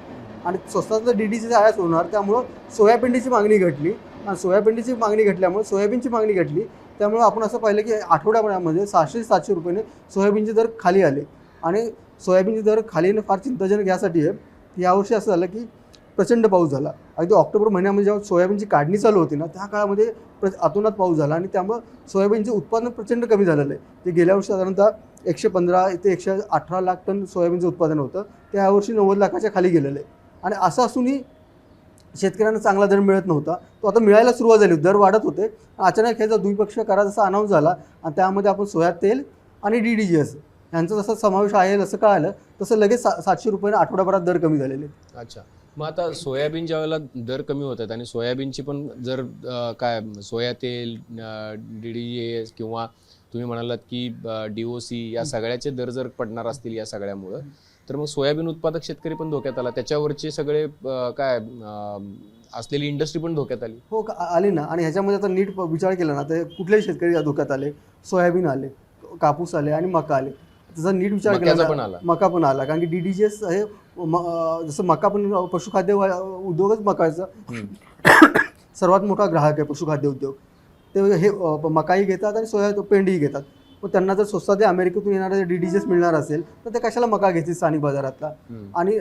आणि स्वस्तातलं DDGS आयात होणार, त्यामुळं सोयाबीनची मागणी घटली. आणि सोयाबीनची मागणी घटल्यामुळे सोयाबीनची मागणी घटली. त्यामुळे आपण असं पाहिलं की आठवड्यामध्ये 600-700 रुपयाने सोयाबीनचे दर खाली आले. आणि सोयाबीनचे दर खाली येणं फार चिंताजनक यासाठी आहे की यावर्षी असं झालं की प्रचंड पाऊस झाला. अगदी ऑक्टोबर महिन्यामध्ये जेव्हा सोयाबीनची काढणी चालू होती ना, त्या काळामध्ये अतोनात पाऊस झाला. आणि त्यामुळं सोयाबीनचे उत्पादन प्रचंड कमी झालेलं आहे. ते गेल्या वर्षी साधारणतः 115 ते 118 लाख टन सोयाबीनचं उत्पादन होतं, ते यावर्षी 90 लाखाच्या खाली गेलेलं आहे. आणि असं असूनही शेतकऱ्यांना चांगला दर मिळत नव्हता. तो आता मिळायला सुरुवात झाली, दर वाढत होते. अचानक ह्याचा द्विपक्षीय करार जसा अनाऊन्स झाला आणि त्यामध्ये आपण सोया तेल आणि DDGS यांचा जसा समावेश आहे जसं कळालं, तसं लगेच 700 रुपयाने आठवड्याभरात दर कमी झालेले. अच्छा, मग आता सोयाबीन ज्या वेळेला दर कमी होत आहेत आणि सोयाबीनची पण जर काय सोया तेल, DDGS किंवा तुम्ही म्हणालात की DOC या सगळ्याचे दर जर पडणार असतील या सगळ्यामुळं, तर मग सोयाबीन उत्पादक शेतकरी पण धोक्यात आला, त्याच्यावरचे सगळे काय असलेली इंडस्ट्री पण धोक्यात आली. हो आली ना. आणि ह्याच्यामध्ये आता नीट विचार केला ना तर कुठलेही शेतकरी धोक्यात आले. सोयाबीन आले, कापूस आले आणि मका आले. त्याचा नीट विचार केला, मका पण आला. कारण की DDGS हे जसं मका पण पशुखाद्य उद्योगच मकाचा सर्वात मोठा ग्राहक आहे पशुखाद्य उद्योग. ते हे मकाही घेतात आणि सोया पेंडही घेतात. पण त्यांना जर स्वस्तात अमेरिकेतून येणारे DDGS मिळणार असेल तर ते कशाला मका घेतील स्थानिक बाजारातला. आणि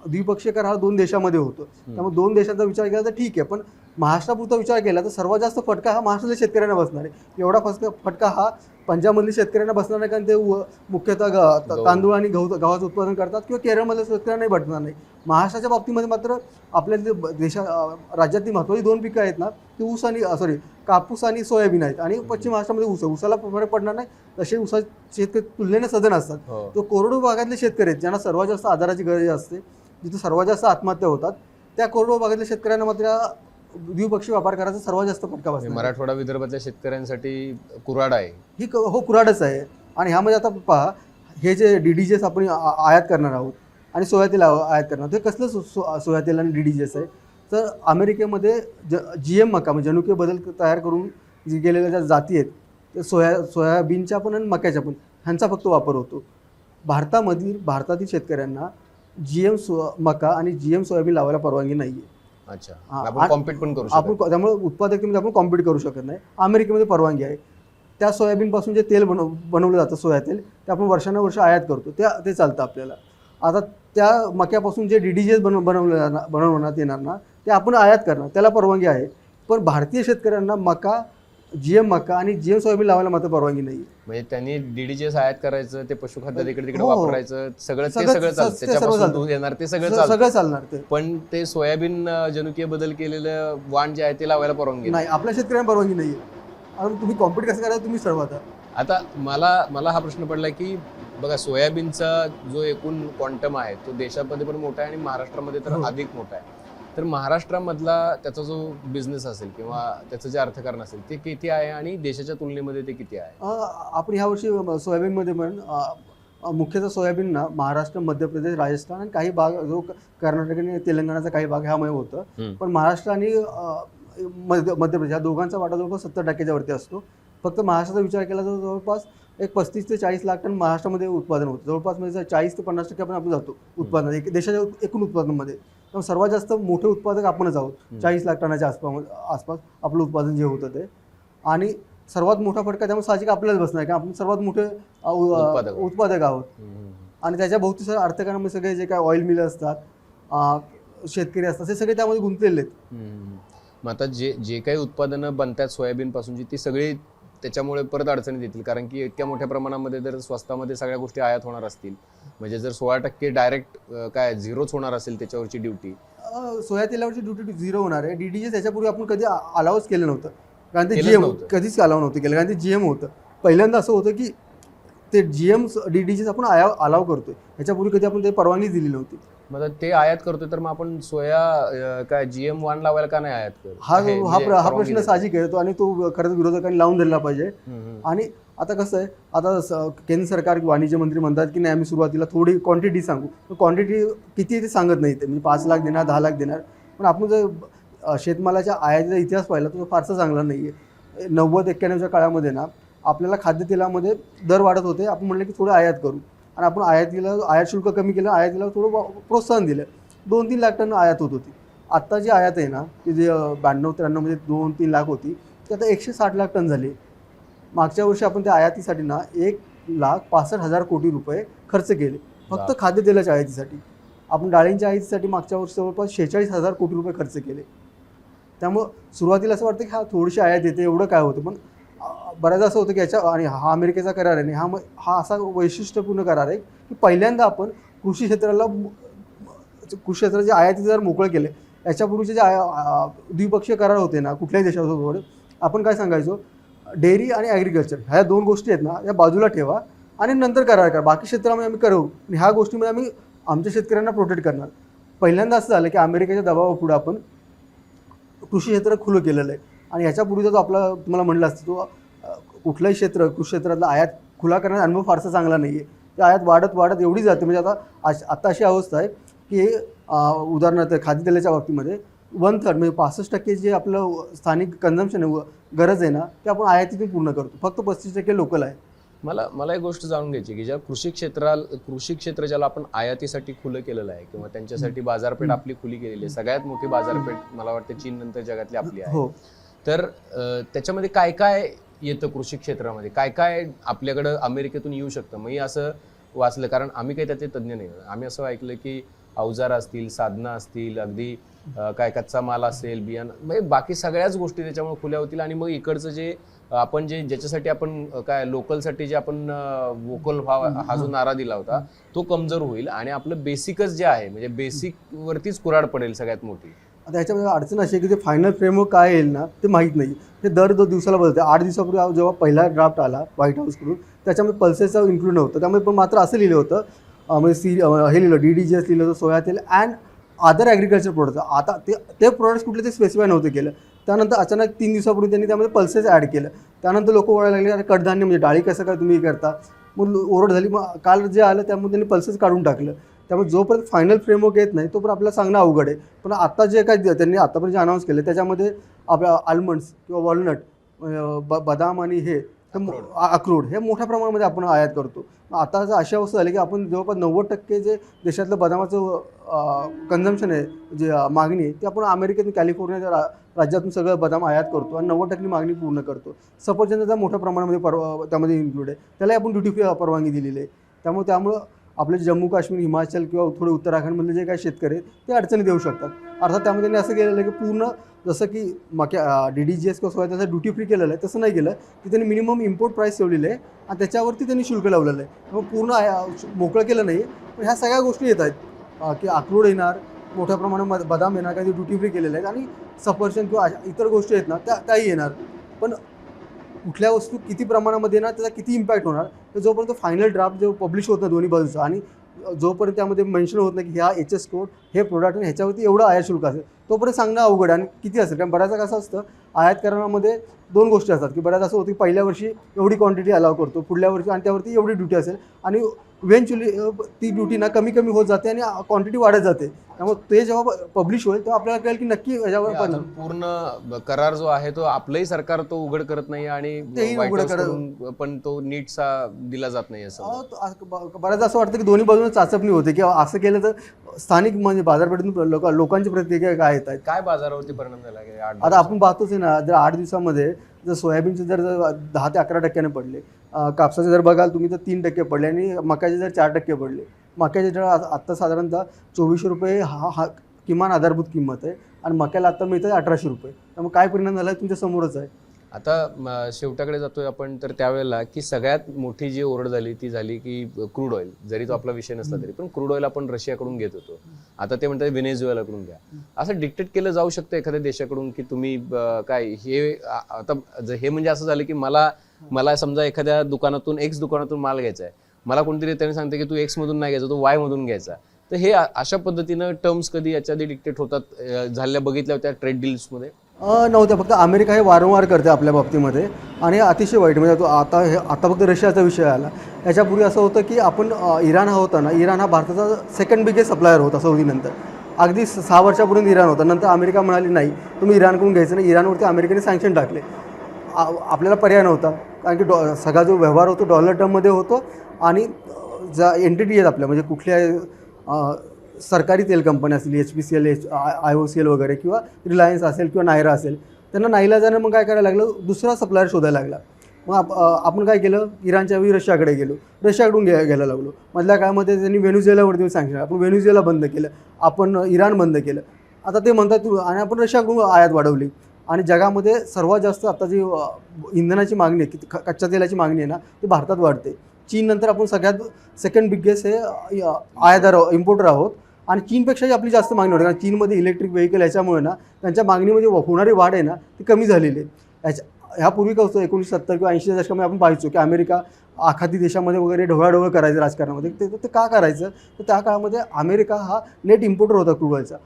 द्विपक्षीय करार हा 2 देशामध्ये होतो. त्यामुळे 2 देशांचा विचार केला तर ठीक आहे, पण महाराष्ट्रापुरता विचार केला तर सर्वात जास्त फटका हा महाराष्ट्रातल्या शेतकऱ्यांना बसणार आहे. एवढा फटका हा पंजाबमधल्या शेतकऱ्यांना बसणार नाही, कारण ते मुख्यतः तांदूळ आणि गव्हाचं उत्पादन करतात, किंवा केरळमधल्या शेतकऱ्यांनाही भेटणार नाही. महाराष्ट्राच्या बाबतीमध्ये मात्र आपल्या राज्यातली महत्त्वाची 2 पिकं आहेत ना, ती कापूस आणि सोयाबीन आहेत. आणि पश्चिम महाराष्ट्रामध्ये ऊसाला फरक पडणार नाही. तसे ऊसाचे शेतकरी तुलनेने सधन असतात. तो कोरडवाहू भागातले शेतकरी आहेत ज्यांना सर्वात जास्त आधाराची गरज असते, जिथे सर्वात जास्त आत्महत्या होतात, त्या कोरडवाहू भागातल्या शेतकऱ्यांना मात्र द्विपक्षीय व्यापार करायचा सर्वात जास्त फटका बसणार आहे. मराठवाडा विदर्भातल्या शेतकऱ्यांसाठी कुऱ्हाड आहे. ही हो कुऱ्हाडच आहे. आणि ह्यामध्ये आता पहा, हे जे DDGS आपण आयात करणार आहोत आणि सोया तेल आयात करणार आहोत, हे कसलं सोया तेल आणि DDGS आहे. तर अमेरिकेमध्ये GM मका म्हणजे जनुकीय बदल तयार करून जे गेलेल्या ज्या जाती आहेत ते सोयाबीनच्या पण आणि मक्याच्या पण ह्यांचा फक्त वापर होतो. भारतातील शेतकऱ्यांना GM मका आणि GM सोयाबीन लावायला परवानगी नाही आहे. अच्छा, हा, आपण कॉम्पीट पण करू शकतो. आपण त्यामुळे उत्पादकतेमध्ये आपण कॉम्पीट करू शकत नाही. अमेरिकेमध्ये परवानगी आहे. त्या सोयाबीनपासून जे तेल बनवलं जातं सोया तेल, ते आपण वर्षानुवर्ष आयात करतो, ते चालतं आपल्याला. आता त्या मक्यापासून जे DDGS बनवण्यात येणार ना, ते आपण आयात करणार, त्याला परवानगी आहे. पण भारतीय शेतकऱ्यांना मका, GM मका आणि GM सोयाबीन लावायला मात्र परवानगी नाही. म्हणजे त्यांनी DDGS आयात करायचं, ते पशुखाद्य इकडे तिकडे हो, हो. वापरायचं, सगळं सगळं चालतं, ते त्याच्यापासून सर्व दूध येणार ते सगळं सगळं चालणार ते. पण ते सोयाबीन जनुकीय बदल केलेलं वाण जे आहे ते लावायला परवानगी नाही, आपल्या शेतकऱ्यांना परवानगी नाही आहे. आणि तुम्ही कॉम्पिट कसं करायचं तुम्ही ठरवा. आता मला हा प्रश्न पडला की बघा, सोयाबीनचा जो एकूण क्वांटम आहे तो देशामध्ये पण मोठा आहे आणि महाराष्ट्रामध्ये तर अधिक मोठा आहे. तर महाराष्ट्रामधला त्याचा जो बिझनेस असेल किंवा त्याचं जे अर्थकारण असेल ते किती आहे आणि देशाच्या तुलनेमध्ये ते किती आहे? आपण ह्यावर्षी सोयाबीनमध्ये पण मुख्यतः सोयाबीन ना महाराष्ट्र, मध्य प्रदेश, राजस्थान आणि काही भाग जो कर्नाटक आणि तेलंगणाचा काही भाग ह्यामुळे होतं. पण महाराष्ट्र आणि मध्य प्रदेश या दोघांचा वाटा जवळपास 70% वरती असतो. फक्त महाराष्ट्राचा विचार केला तर जवळपास एक 35 ते 40 लाख टन महाराष्ट्रामध्ये उत्पादन होतं. जवळपास म्हणजे 40 ते 50% आपण जातो उत्पादन देशाच्या एकूण उत्पादनामध्ये. त्यामुळे सर्वात जास्त मोठे उत्पादक आपणच आहोत. 40 लाख टनाच्या आसपास आपलं उत्पादन जे होतं ते. आणि सर्वात मोठा फटका त्यामुळे साहजिक आपल्यालाच बसणार आहे की आपण सर्वात मोठे उत्पादक आहोत. आणि त्याच्या भोवती सर अर्थकारणामध्ये सगळे जे काय ऑइल मिल असतात, शेतकरी असतात, हे सगळे त्यामध्ये गुंतलेले आहेत. मग आता जे काही उत्पादनं बनतात सोयाबीन पासूनची ती सगळी त्याच्यामुळे परत अडचणीत येतील, कारण की इतक्या मोठ्या प्रमाणामध्ये जर स्वस्तामध्ये सगळ्या गोष्टी आयात होणार असतील, म्हणजे जर 16% डायरेक्ट काय झिरोच होणार असेल त्याच्यावरची ड्युटी, सोया तेलावरची ड्युटी 0 होणार आहे. DDGS त्याच्यापूर्वी आपण कधी अलाउच केलं नव्हतं, कारण ते GM कधीच अलाव नव्हतं केलं, कारण ते GM होतं. पहिल्यांदा असं होतं की ते GM DDGS आपण अलाव करतोय, ह्याच्यापूर्वी कधी आपण ते परवानगी दिली नव्हती. मग ते आयात करतोय तर मग आपण सोया काय GM वाण लावायला का नाही आयात करत? हा प्रश्न साहजिक आहे तो, आणि तो खरंच विरोधकांनी लावून दिला पाहिजे. आणि आता कसं आहे, आता केंद्र सरकार वाणिज्य मंत्री म्हणतात की नाही आम्ही सुरुवातीला थोडी क्वांटिटी सांगू, क्वांटिटी किती ते सांगत नाही. ते म्हणजे 5 लाख देणार, 10 लाख देणार. पण आपण जर शेतमालाच्या आयातीचा इतिहास पाहिला तर तो फारसा चांगला नाही आहे. 90-91च्या काळामध्ये ना आपल्याला खाद्यतेलामध्ये दर वाढत होते. आपण म्हणलं की थोडं आयात करू, आणि आपण आयात शुल्क कमी केलं, आयातीला थोडं प्रोत्साहन दिलं. 2-3 लाख टन आयात होत होती. आत्ता जी आयात आहे ना ती जे 92-93 मध्ये 2-3 लाख होती, ती आता 160 लाख टन झाली. मागच्या वर्षी आपण त्या आयातीसाठी ना 1,65,000 कोटी रुपये खर्च केले फक्त खाद्यतेलाच्या आयातीसाठी. आपण डाळींच्या आयातीसाठी मागच्या वर्षी जवळपास 46,000 कोटी रुपये खर्च केले. त्यामुळं सुरुवातीला असं वाटतं की थोडीशी आयात येते, एवढं काय होतं. पण बऱ्याचदा असं होतं की याच्या, आणि हा अमेरिकेचा करार आहे, हा असा वैशिष्ट्यपूर्ण करार आहे की पहिल्यांदा आपण कृषी क्षेत्राचे आयाती जर मोकळं केले. याच्यापूर्वीचे जे द्विपक्षीय करार होते ना कुठल्याही देशासोबत, आपण काय सांगायचो, डेअरी आणि ॲग्रिकल्चर ह्या 2 गोष्टी आहेत ना या बाजूला ठेवा आणि नंतर करार करा, बाकी क्षेत्रामध्ये आम्ही करू आणि ह्या गोष्टीमध्ये आम्ही आमच्या शेतकऱ्यांना प्रोटेक्ट करणार. पहिल्यांदा असं झालं की अमेरिकेच्या दबावापुढे आपण कृषी क्षेत्र खुलं केलेलं आहे. आणि ह्याच्यापूर्वीचा जो आपला तुम्हाला म्हणलं असतं तो कुठलंही क्षेत्र कृषी क्षेत्रातला आयात खुला करण्याचा अनुभव फारसा चांगला नाही आहे. ते आयात वाढत एवढी जाते, म्हणजे आता अशी अवस्था आहे की उदाहरणार्थ खाद्यतेलाच्या बाबतीमध्ये 1/3 म्हणजे 65% जे आपलं स्थानिक कन्झम्पशन आहे, गरज आहे ना, ते आपण आयातीतून पूर्ण करतो. फक्त 35% लोकल आहे. मला एक गोष्ट जाणून घ्यायची की ज्या कृषी क्षेत्र ज्याला आपण आयातीसाठी खुलं केलेलं आहे किंवा त्यांच्यासाठी बाजारपेठ आपली खुली केलेली आहे, सगळ्यात मोठी बाजारपेठ मला वाटतं चीन नंतर जगातली आपली आहे. तर त्याच्यामध्ये काय काय येतं कृषी क्षेत्रामध्ये, काय काय आपल्याकडं अमेरिकेतून येऊ शकतं? मी असं वाचलं, कारण आम्ही काही त्याचे तज्ज्ञ नाही, आम्ही असं ऐकलं की अवजार असतील, साधनं असतील, अगदी काय कच्चा माल असेल, बियाणं, म्हणजे बाकी सगळ्याच गोष्टी त्याच्यामुळे खुल्या होतील. आणि मग इकडचं जे आपण ज्याच्यासाठी आपण काय लोकलसाठी जे आपण वोकल हा जो नारा दिला होता तो कमजोर होईल आणि आपलं बेसिकच जे आहे म्हणजे बेसिक वरतीच कुऱ्हाड पडेल सगळ्यात मोठी. आता ह्याच्यामध्ये अडचण अशी आहे की ते फायनल फ्रेमवर्क काय येईल ना ते माहीत नाही. ते दर 2 दिवसाला बदलते. 8 दिवसापूर्वी जेव्हा पहिला ड्राफ्ट आला व्हाईट हाऊसकडून त्याच्यामध्ये पल्सेसचं इन्क्लूड नव्हतं. त्यामुळे पण मात्र असं लिहिलं होतं, म्हणजे हे लिहिलं DDGS लिहिलं होतं, सोया तेल अँड अदर ॲग्रिकल्चर प्रोडक्ट. आता ते प्रोडक्ट्स कुठले ते स्पेसिफाय नव्हते केलं. त्यानंतर अचानक 3 दिवसापूर्वी त्यांनी त्यामध्ये पल्सेस ॲड केलं. त्यानंतर लोक ओळखायला लागले, अरे कडधान्य म्हणजे डाळी कसं काय तुम्ही करता. मग ओरड झाली. मग काल जे आलं त्यामुळे त्यांनी पल्सेस काढून टाकलं. त्यामुळे जोपर्यंत फायनल फ्रेमवर्क येत नाही तोपर्यंत आपल्याला सांगणं अवघड आहे. पण आता जे काय त्यांनी आतापर्यंत जे अनाऊन्स केलं त्याच्यामध्ये आपल्या आल्मंड्स किंवा वॉलनट, बदाम आणि हे अक्रोड हे मोठ्या प्रमाणामध्ये आपण आयात करतो. आता अशी अवस्था झाली की आपण जवळपास 90% जे देशातलं बदामाचं कन्झम्पशन आहे, जे मागणी आहे, ती आपण अमेरिकेतून कॅलिफोर्निया राज्यातून सगळं बदाम आयात करतो आणि 90% मागणी पूर्ण करतो. सफरचंदाचा मोठ्या प्रमाणामध्ये त्यामध्ये इन्क्लूड आहे. त्यालाही आपण ड्युटी फ्री परवानगी दिलेली आहे. त्यामुळं आपले जम्मू काश्मीर, हिमाचल किंवा थोडे उत्तराखंडमधले जे काही शेतकरी आहेत ते अडचणी देऊ शकतात. अर्थात त्यामध्ये त्यांनी असं केलेलं आहे की पूर्ण जसं की DDGS किंवा सोया त्याचं ड्युटी फ्री केलेलं आहे तसं नाही केलं की त्यांनी मिनिमम इम्पोर्ट प्राईस ठेवलेली आहे आणि त्याच्यावरती त्यांनी शुल्क लावलेलं आहे. त्यामुळे पूर्ण मोकळं केलं नाही. पण ह्या सगळ्या गोष्टी येत आहेत की अक्रोड येणार, मोठ्या प्रमाणात बदाम येणार, काही ड्युटी फ्री केलेले आहेत आणि सफरचंद किंवा इतर गोष्टी आहेत ना त्याही येणार. पण कुठल्या वस्तू किती प्रमाणामध्ये येणार, त्याचा किती इम्पॅक्ट होणार, तर जोपर्यंत फायनल ड्राफ्ट जो पब्लिश होत नाही दोन्ही बाजूचा आणि जोपर्यंत त्यामध्ये मेन्शन होत नाही की ह्या HS कोड हे प्रोडक्ट आणि ह्याच्यावरती एवढं आयात शुल्क असेल तोपर्यंत सांगणं अवघड आणि किती असेल. कारण बऱ्याचदा कसं असतं आयात करण्यामध्ये 2 गोष्टी असतात की बऱ्याच असं होतं की पहिल्या वर्षी एवढी क्वांटिटी अलाव करतो, पुढल्या वर्षी आणि त्यावरती एवढी ड्युटी असेल आणि इव्हेंच्युअली ती ड्युटी ना कमी कमी होत जाते आणि क्वांटिटी वाढत जाते. त्यामुळे ते जेव्हा पब्लिश होईल तेव्हा आपल्याला कळेल की नक्की ह्याच्यावर पण पूर्ण करार जो आहे तो आपलंही सरकार तो उघड करत नाही आणि पण तो नीटसा दिला जात नाही. असं बऱ्याच असं वाटतं की दोन्ही बाजूने चाचपणी होते की असं केलं तर स्थानिक म्हणजे बाजारपेठेतून लोकांची प्रतिक्रिया काय येत आहेत, काय बाजारावरती परिणाम झाला. आता आपण पाहतोच आहे ना, जर 8 दिवसामध्ये जर सोयाबीनचे दर 10 ते 11% पडले, कापसाचे दर बघाल तुम्ही तर 3% पडले आणि मक्याचे दर 4% पडले. मक्याचे दर आत्ता साधारणतः 2400 रुपये हा किमान आधारभूत किंमत आहे आणि मक्याला आत्ता मिळतं 1800 रुपये. त्यामुळे काय परिणाम झाला आहे तुमच्या समोरच आहे. आता शेवटाकडे जातोय आपण तर त्यावेळेला की सगळ्यात मोठी जी ओरड झाली ती झाली की क्रूड ऑइल, जरी तो आपला विषय नसला तरी पण क्रूड ऑइल आपण रशियाकडून घेत होतो. आता ते म्हणतात व्हेनेझुएलाकडून घ्या. असं डिक्टेट केलं जाऊ शकतं एखाद्या देशाकडून की तुम्ही काय हे आता हे म्हणजे असं झालं की मला समजा एखाद्या दुकानातून X दुकानातून माल घ्यायचा आहे, मला कोणतरी त्याने सांगते की तू X मधून नाही घ्यायचा, तो Y मधून घ्यायचा. तर हे अशा पद्धतीनं टर्म्स कधी याच्या आधी डिक्टेट होतात झाल्या बघितल्या होत्या ट्रेड डील्समध्ये नव्हत्या. फक्त अमेरिका हे वारंवार करते आपल्या बाबतीमध्ये आणि अतिशय वाईट. म्हणजे आता फक्त रशियाचा विषय आला. याच्यापूर्वी असं होतं की आपण इराण हा होता ना, इराण हा भारताचा 2nd बिगेस्ट सप्लायर होता सौदीनंतर. अगदी 6 वर्षापूर्वी इराण होता. नंतर अमेरिका म्हणाली नाही तुम्ही इराणकडून घ्यायचं नाही. इराणवरती अमेरिकेने सँक्शन टाकले. आपल्याला पर्याय नव्हता कारण की सगळा जो व्यवहार होतो डॉलर टर्ममध्ये होतो आणि ज्या एंटिटी आहेत आपल्या म्हणजे कुठल्या सरकारी तेल कंपन्या असतील, HPCL, IOCL वगैरे किंवा रिलायन्स असेल किंवा नायरा असेल, त्यांना नाईलाजाने मग काय करायला लागलं, दुसरा सप्लायर शोधायला लागला. मग आपण काय केलं, इराणच्या वेळी रशियाकडे गेलो, रशियाकडून घ्यायला लागलो. मधल्या काळामध्ये त्यांनी व्हेनेझुएलावरती सँक्शन, आपण व्हेनेझुएला बंद केलं, आपण इराण बंद केलं. आता ते म्हणतात आणि आपण रशियाकडून आयात वाढवली आणि जगामध्ये सर्वात जास्त आता जी इंधनाची मागणी आहे, कच्च्या तेलाची मागणी आहे ना, ती भारतात वाढते. चीननंतर आपण सगळ्यात 2nd बिगेस्ट हे आयातदार इम्पोर्टर आहोत आणि चीनपेक्षाही आपली जास्त मागणी होते. कारण चीनमध्ये इलेक्ट्रिक व्हेकल याच्यामुळे ना त्यांच्या मागणीमध्ये होणारी वाढ आहे ना ती कमी झालेली आहे. ह्यापूर्वी काय होतं 1970 किंवा 80च्या दशकामध्ये आपण पाहायचो की अमेरिका आखाती देशामध्ये वगैरे ढवळाढवळ करायचं राजकारणामध्ये. ते का करायचं तर त्या काळामध्ये अमेरिका हा नेट इम्पोर्टर होता क्रूड ऑइलचा.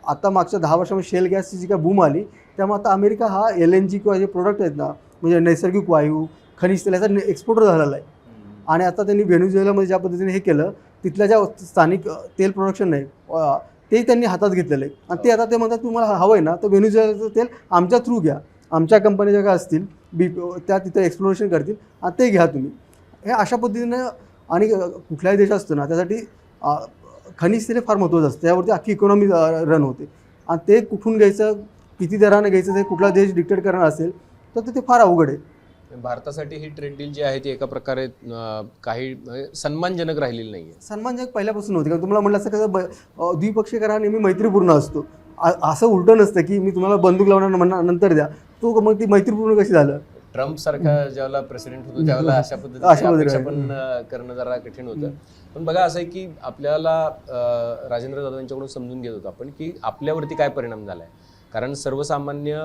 आता मागच्या 10 वर्षामध्ये शेल गॅसची जी काय बूम आली त्यामुळे आता अमेरिका हा LNG किंवा जे प्रोडक्ट आहेत ना म्हणजे नैसर्गिक वायू, खनिज तेल याचा एक्सपोर्टर झालेला आहे. आणि आता त्यांनी व्हेनेझुएलामध्ये ज्या पद्धतीने हे केलं तिथल्या ज्या स्थानिक तेल प्रोडक्शन आहे ते त्यांनी हातात घेतलेलं आहे आणि ते आता ते म्हणतात तुम्हाला हवं आहे ना तर व्हेनेझुएलाचं तेल आमच्या थ्रू घ्या, आमच्या कंपन्या ज्या असतील त्या तिथं एक्सप्लोरेशन करतील आणि ते घ्या तुम्ही. हे अशा पद्धतीनं आणि कुठल्याही देश असतो ना त्यासाठी खनिज तेल फार महत्त्वाचं असतं. त्यावरती अख्खी इकॉनॉमी रन होते आणि ते कुठून घ्यायचं, किती दरानं घ्यायचं, ते कुठला देश डिक्टेट करणार असेल तर ते फार अवघड आहे. भारतासाठी ही ट्रेड डील जी आहे ती एका प्रकारे काही सन्मानजनक राहिलेली नाही आहे. सन्मानजनक पहिल्यापासून होती. कारण तुम्हाला म्हटलं असं कसं द्विपक्षीय करार नेहमी मैत्रीपूर्ण असतो. असं उलटं नसतं की मी तुम्हाला बंदूक लावणार नंतर द्या, तो मग ती मैत्रीपूर्ण कशी झालं. ट्रम्प सारखा ज्यावेळेला प्रेसिडेंट होतो त्यावेळेला अशा पद्धतीने पण करणं जरा कठीण होतं. पण बघा असं आहे की आपल्याला राजेंद्र जाधव यांच्याकडून समजून घेत होतो आपण की आपल्यावरती काय परिणाम झाला आहे. कारण सर्वसामान्य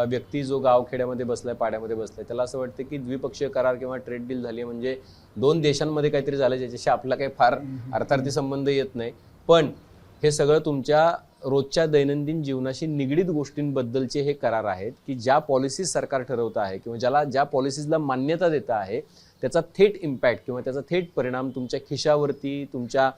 व्यक्ती जो गावखेड्यामध्ये बसलाय, पाड्यामध्ये बसलाय, त्याला असं वाटतं की द्विपक्षीय करार किंवा ट्रेड डील झाली म्हणजे 2 देशांमध्ये काहीतरी झालं ज्याच्याशी आपला काही फार अर्थार्थी संबंध येत नाही. पण हे सगळं तुमच्या रोजच्या दैनंदिन जीवनाशी निगडीत गोष्टींबद्दलचे हे करार आहेत की ज्या पॉलिसीज सरकार ठरवतं आहे किंवा ज्या पॉलिसीजला मान्यता देतं आहे त्याचा थेट इम्पॅक्ट किंवा त्याचा थेट परिणाम तुमच्या खिशावरती, तुमच्या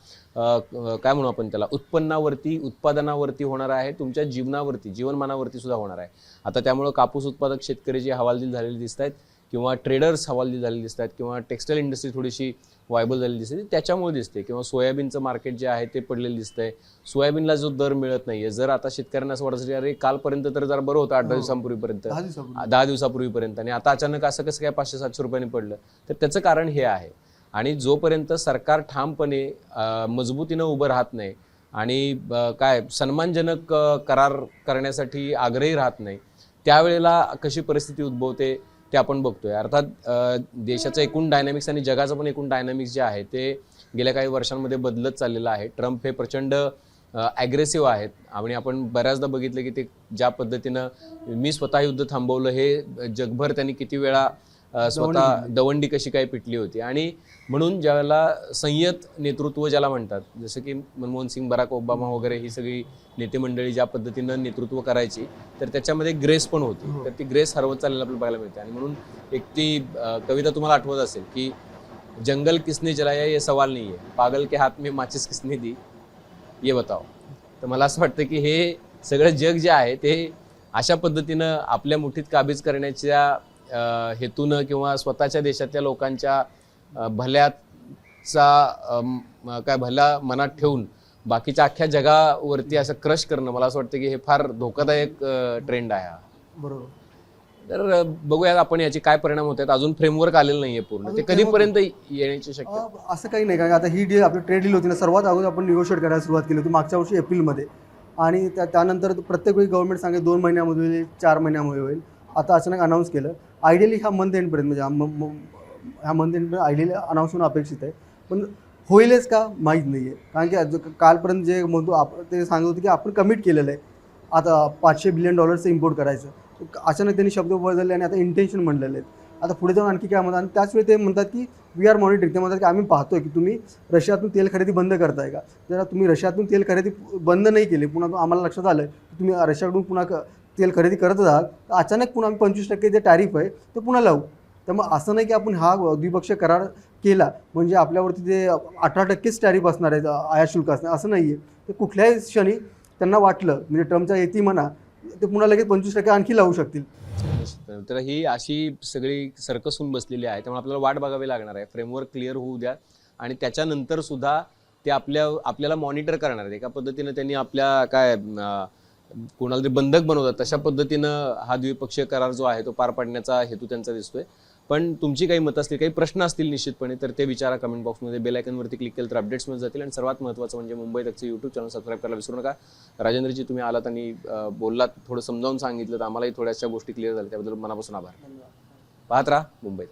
काय म्हणू आपण त्याला, उत्पन्नावरती, उत्पादनावरती होणार आहे, तुमच्या जीवनावरती, जीवनमानावरती सुद्धा होणार आहे. आता त्यामुळं कापूस उत्पादक शेतकरी जे हवालदिल झालेले दिसत आहेत किंवा ट्रेडर्स हवालदिल झालेले दिसत आहेत किंवा टेक्स्टाईल इंडस्ट्री थोडीशी वायबल झालेली दिसते, त्याच्यामुळे दिसते. किंवा सोयाबीनचं मार्केट जे आहे ते पडलेलं दिसतंय. सोयाबीनला जो दर मिळत नाहीये, जर आता शेतकऱ्यांना असं वाटतं अरे कालपर्यंत तर जरा बरं होतं, 8-10 दिवसांपूर्वीपर्यंत, 10 दिवसापूर्वीपर्यंत, आणि आता अचानक असं कसं काय 500-700 रुपयांनी पडलं, तर त्याचं कारण हे आहे. आणि जोपर्यंत सरकार ठामपणे मजबूतीनं उभं राहत नाही आणि काय सन्मानजनक करार करण्यासाठी आग्रही राहत नाही, त्यावेळेला कशी परिस्थिती उद्भवते ते आपण बघतोय. अर्थात देशाचं एकूण डायनॅमिक्स आणि जगाचं पण एकूण डायनॅमिक्स जे आहे ते गेल्या काही वर्षांमध्ये बदलत चाललेलं आहे. ट्रम्प हे प्रचंड ॲग्रेसिव्ह आहेत आणि आपण बऱ्याचदा बघितलं की ते ज्या पद्धतीनं मी स्वतः युद्ध थांबवलं हे जगभर त्यांनी किती वेळा स्वतः दवंडी कशी काय पिटली होती. आणि म्हणून ज्यावेळेला संयत नेतृत्व ज्याला म्हणतात, जसं की मनमोहन सिंग, बराक ओबामा वगैरे ही सगळी नेते मंडळी ज्या पद्धतीनं नेतृत्व करायची, तर त्याच्यामध्ये ग्रेस पण होती. तर ती ग्रेस हरवत चाललेलं आपल्याला बघायला मिळते. आणि म्हणून एक ती कविता तुम्हाला आठवत असेल की जंगल किसने जलाया ये सवाल नाही आहे, पागल के हात में माचिस किसने दी ये बताओ. तर मला असं वाटतं की हे सगळं जग जे आहे ते अशा पद्धतीनं आपल्या मुठीत काबीज करण्याच्या हेतूनं किंवा स्वतःच्या देशातल्या लोकांच्या भल्या मनात ठेवून बाकीच्या अख्ख्या जगावरती असं क्रश करणं, मला असं वाटतं की हे फार धोकादायक ट्रेंड आहे हा. बरोबर. तर बघूया आपण याचे काय परिणाम होत आहेत. अजून फ्रेमवर्क आलेलं नाहीये पूर्ण, ते कधीपर्यंत येण्याची शक्यता? असं काही नाही, कारण आता ही डील आपली ट्रेड डील होती ना, सर्वात अगोदर आपण निगोशिएट करायला सुरुवात केली होती मागच्या वर्षी एप्रिलमध्ये. आणि त्यानंतर प्रत्येक वेळी गव्हर्नमेंट सांगे 2 महिन्यामध्ये होईल, 4 महिन्यामध्ये होईल. आता अचानक अनाऊन्स केलं. आयडियली ह्या मंथ एंडपर्यंत, म्हणजे ह्या मंथ एंडपर्यंत आयडियली अनाऊन्स होणं अपेक्षित आहे. पण होईलच का माहीत नाही आहे, कारण की कालपर्यंत जे म्हणतो ते सांगत होते की आपण कमिट केलेलं आहे आता $500 बिलियन इम्पोर्ट करायचं. अचानक त्यांनी शब्द बदलले आणि आता इंटेन्शन म्हणलेले आहेत. आता पुढे जाऊन आणखी काय म्हणतात, आणि त्याचवेळी ते म्हणतात की वी आर मॉनिटरिंग. ते म्हणतात की आम्ही पाहतोय की तुम्ही रशियातून तेल खरेदी बंद करताय का. जर तुम्ही रशियातून तेल खरेदी बंद नाही केली, पुन्हा आम्हाला लक्षात आलं की तुम्ही रशियाकडून पुन्हा तेल खरेदी करत आहात, तर अचानक पुन्हा आम्ही 25% जे टॅरिफ आहे ते पुन्हा लावू. त्यामुळे असं नाही की आपण हा द्विपक्षीय करार केला म्हणजे आपल्यावरती ते 18%च टॅरिफ असणार आहे, आयात शुल्क असणार, असं नाही आहे. ते कुठल्याही क्षणी त्यांना वाटलं, म्हणजे ट्रम्पच्या येती म्हणा, ते पुन्हा लगेच 25% आणखी लावू शकतील. तर ही अशी सगळी सर्कस होऊन बसलेली आहे. त्यामुळे आपल्याला वाट बघावी लागणार आहे. फ्रेमवर्क क्लिअर होऊ द्या आणि त्याच्यानंतर सुद्धा ते आपल्याला मॉनिटर करणार आहेत. एका पद्धतीनं त्यांनी आपल्या काय कोणाला तरी बंधक बनवतात तशा पद्धतीनं हा द्विपक्षीय करार जो आहे तो पार पाडण्याचा हेतू त्यांचा दिसतोय. पण तुमची काही मतं असतील, काही प्रश्न असतील निश्चितपणे, तर ते विचारा कमेंट बॉक्समध्ये. बेल आयकॉनवरती क्लिक केलं तर अपडेट्स मिळत जातील. आणि सर्वात महत्त्वाचं म्हणजे मुंबई तकचं यूट्यूब चॅनल सबस्क्राईब करायला विसरू नका. राजेंद्रजी, तुम्ही आलात आणि बोललात, थोडं समजावून सांगितलं, तर आम्हालाही थोड्याशा गोष्टी क्लिअर झाल्या, त्याबद्दल मनापासून आभार. पाहत राहा मुंबई.